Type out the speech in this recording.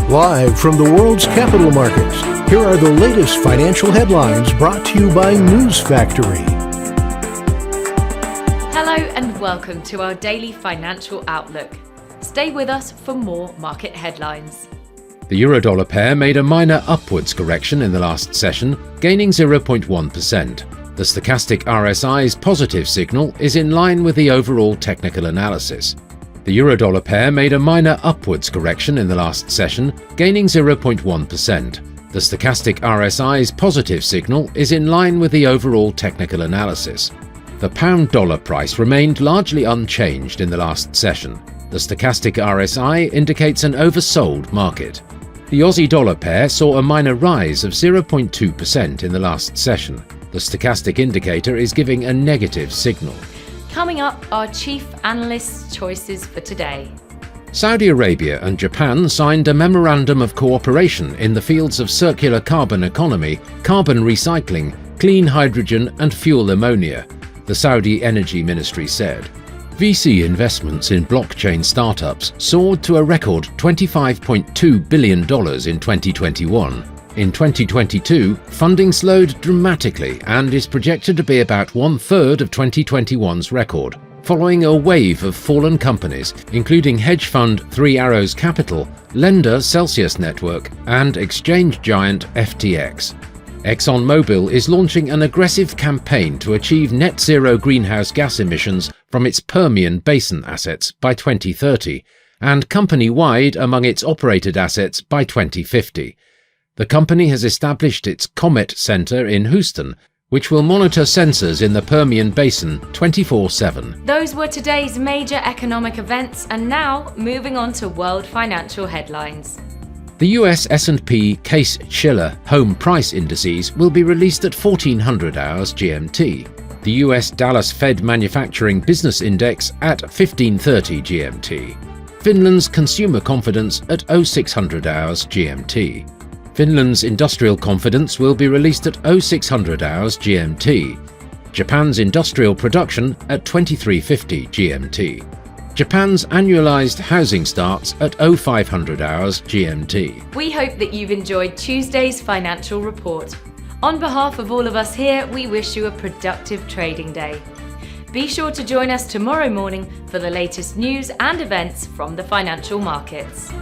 Live from the world's capital markets, here are the latest financial headlines brought to you by News Factory. Hello and welcome to our daily financial outlook. Stay with us for more market headlines. The euro-dollar pair made a minor upwards correction in the last session, gaining 0.1%. The stochastic RSI's positive signal is in line with the overall technical analysis. The euro-dollar pair made a minor upwards correction in the last session, gaining 0.1%. The stochastic RSI's positive signal is in line with the overall technical analysis. The pound-dollar price remained largely unchanged in the last session. The stochastic RSI indicates an oversold market. The Aussie-dollar pair saw a minor rise of 0.2% in the last session. The stochastic indicator is giving a negative signal. Coming up, our chief analyst's choices for today. Saudi Arabia and Japan signed a memorandum of cooperation in the fields of circular carbon economy, carbon recycling, clean hydrogen and fuel ammonia, the Saudi Energy Ministry said. VC investments in blockchain startups soared to a record $25.2 billion in 2021. In 2022, funding slowed dramatically and is projected to be about one-third of 2021's record, following a wave of fallen companies, including hedge fund Three Arrows Capital, lender Celsius Network, and exchange giant FTX. ExxonMobil is launching an aggressive campaign to achieve net zero greenhouse gas emissions from its Permian Basin assets by 2030, and company-wide among its operated assets by 2050. The company has established its Comet Center in Houston, which will monitor sensors in the Permian Basin 24/7. Those were today's major economic events, and now moving on to world financial headlines. The US S&P Case-Shiller Home Price Indices will be released at 1400 hours GMT. The US Dallas Fed Manufacturing Business Index at 1530 GMT. Finland's Consumer Confidence at 0600 hours GMT. Finland's industrial confidence will be released at 0600 hours GMT. Japan's industrial production at 2350 GMT. Japan's annualized housing starts at 0500 hours GMT. We hope that you've enjoyed Tuesday's financial report. On behalf of all of us here, we wish you a productive trading day. Be sure to join us tomorrow morning for the latest news and events from the financial markets.